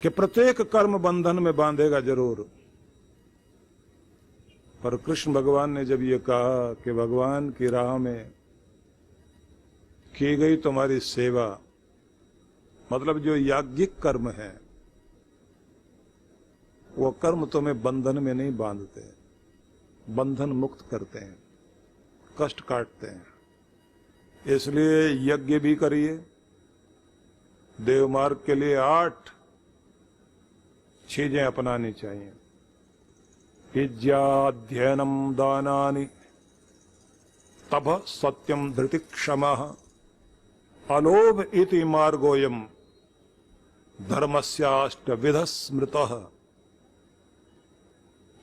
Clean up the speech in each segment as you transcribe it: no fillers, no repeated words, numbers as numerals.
कि प्रत्येक कर्म बंधन में बांधेगा जरूर। पर कृष्ण भगवान ने जब ये कहा कि भगवान की राह में की गई तुम्हारी सेवा, मतलब जो याज्ञिक कर्म है, वो कर्म तुम्हें बंधन में नहीं बांधते, बंधन मुक्त करते हैं, कष्ट काटते हैं। इसलिए यज्ञ भी करिए। देव मार्ग के लिए 8 चीजें अपनानी चाहिए। विद्याध्ययनम दानानि तप सत्यम धृति क्षमः अलोभ इति मार्गोयम धर्मस्याष्टविधः स्मृतः।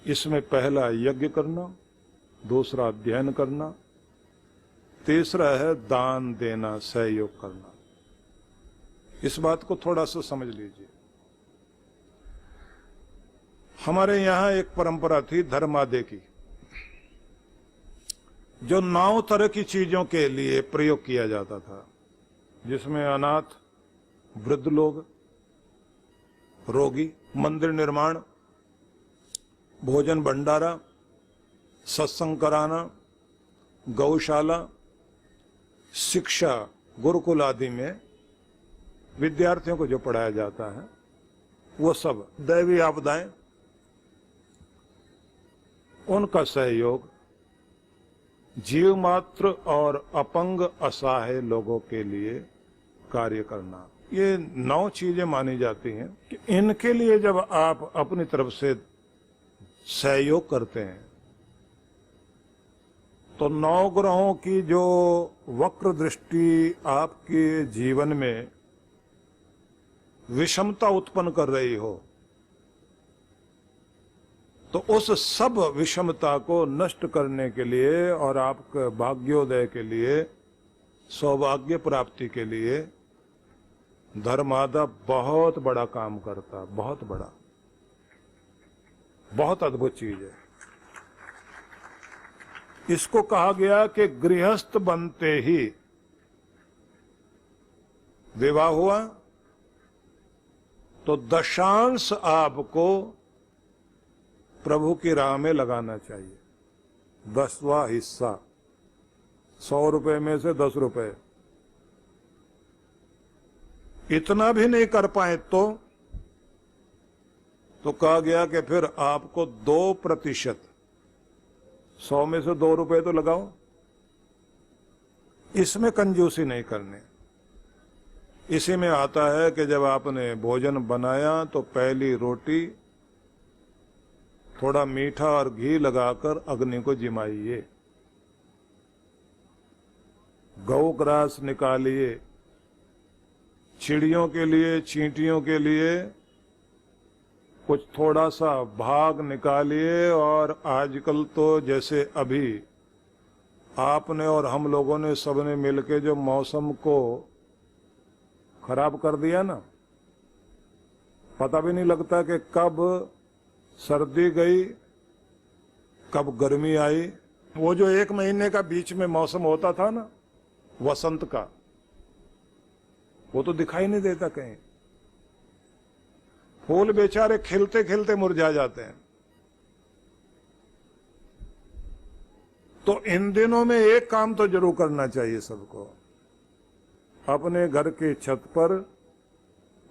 इसमें पहला यज्ञ करना, दूसरा अध्ययन करना, तीसरा है दान देना, सहयोग करना। इस बात को थोड़ा सा समझ लीजिए। हमारे यहां एक परंपरा थी धर्मादे की, जो 9 तरह की चीजों के लिए प्रयोग किया जाता था, जिसमें अनाथ, वृद्ध लोग, रोगी, मंदिर निर्माण, भोजन भंडारा, सत्संग कराना, गौशाला, शिक्षा, गुरुकुल आदि में विद्यार्थियों को जो पढ़ाया जाता है, वो सब, दैवी आपदाएं, उनका सहयोग, जीव मात्र और अपंग असहाय लोगों के लिए कार्य करना, ये 9 चीजें मानी जाती हैं कि इनके लिए जब आप अपनी तरफ से सहयोग करते हैं तो 9 ग्रहों की जो वक्र दृष्टि आपके जीवन में विषमता उत्पन्न कर रही हो, तो उस सब विषमता को नष्ट करने के लिए और आपके भाग्योदय के लिए, सौभाग्य प्राप्ति के लिए धर्मादा बहुत बड़ा काम करता, बहुत बड़ा, बहुत अद्भुत चीज है। इसको कहा गया कि गृहस्थ बनते ही विवाह हुआ तो दशांश आपको प्रभु की राह में लगाना चाहिए। 10वां हिस्सा, 100 रुपए में से 10 रुपए। इतना भी नहीं कर पाए तो कहा गया कि फिर आपको 2%, 100 में से 2 रुपए तो लगाओ। इसमें कंजूसी नहीं करनी। इसी में आता है कि जब आपने भोजन बनाया तो पहली रोटी थोड़ा मीठा और घी लगाकर अग्नि को जिमाइए, गौ ग्रास निकालिए, चिड़ियों के लिए, चींटियों के लिए कुछ थोड़ा सा भाग निकालिए। और आजकल तो जैसे अभी आपने और हम लोगों ने सबने मिलके जो मौसम को खराब कर दिया ना, पता भी नहीं लगता कि कब सर्दी गई, कब गर्मी आई। वो जो 1 महीने का बीच में मौसम होता था ना, वसंत का, वो तो दिखाई नहीं देता कहीं। फूल बेचारे खिलते खिलते मुरझा जाते हैं। तो इन दिनों में एक काम तो जरूर करना चाहिए सबको। अपने घर की छत पर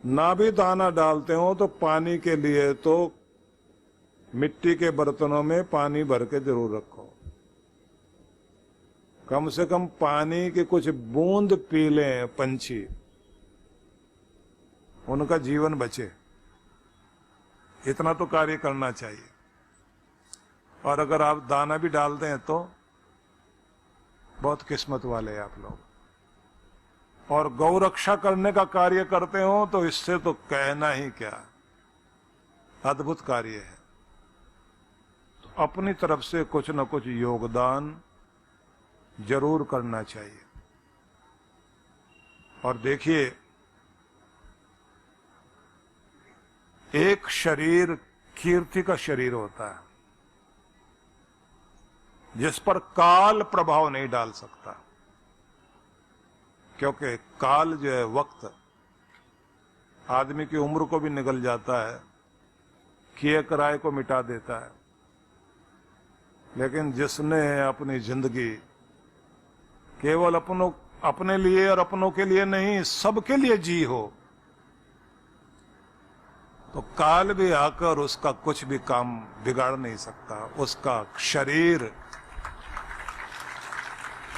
ना भी दाना डालते हो तो पानी के लिए तो मिट्टी के बर्तनों में पानी भर के जरूर रखो। कम से कम पानी की कुछ बूंद पी लें पंछी, उनका जीवन बचे। इतना तो कार्य करना चाहिए। और अगर आप दाना भी डालते हैं तो बहुत किस्मत वाले हैं आप लोग। और गौ रक्षा करने का कार्य करते हो तो इससे तो कहना ही क्या, अद्भुत कार्य है। तो अपनी तरफ से कुछ न कुछ योगदान जरूर करना चाहिए। और देखिए, एक शरीर कीर्ति का शरीर होता है जिस पर काल प्रभाव नहीं डाल सकता, क्योंकि काल जो है वक्त, आदमी की उम्र को भी निगल जाता है, किए कराए को मिटा देता है। लेकिन जिसने अपनी जिंदगी केवल अपने लिए और अपनों के लिए नहीं, सबके लिए जी हो, तो काल भी आकर उसका कुछ भी काम बिगाड़ नहीं सकता। उसका शरीर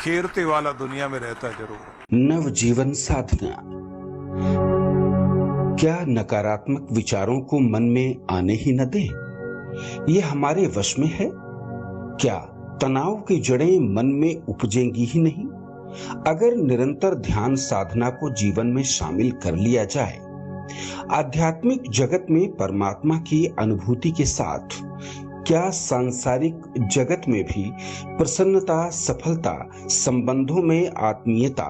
कीर्ति वाला दुनिया में रहता जरूर। नवजीवन साधना। क्या नकारात्मक विचारों को मन में आने ही न दें? ये हमारे वश में है? क्या तनाव की जड़ें मन में उपजेंगी ही नहीं? अगर निरंतर ध्यान साधना को जीवन में शामिल कर लिया जाए, आध्यात्मिक जगत में परमात्मा की अनुभूति के साथ क्या सांसारिक जगत में भी प्रसन्नता, सफलता, संबंधों में आत्मीयता,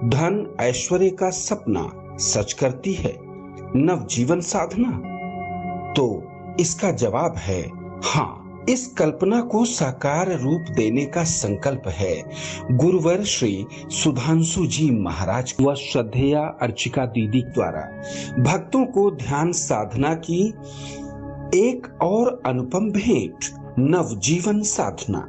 धन, ऐश्वर्य का सपना सच करती है नवजीवन साधना? तो इसका जवाब है हाँ। इस कल्पना को साकार रूप देने का संकल्प है गुरुवर श्री सुधांशु जी महाराज व श्रद्धेया अर्चिका दीदी द्वारा भक्तों को ध्यान साधना की एक और अनुपम भेंट, नवजीवन साधना।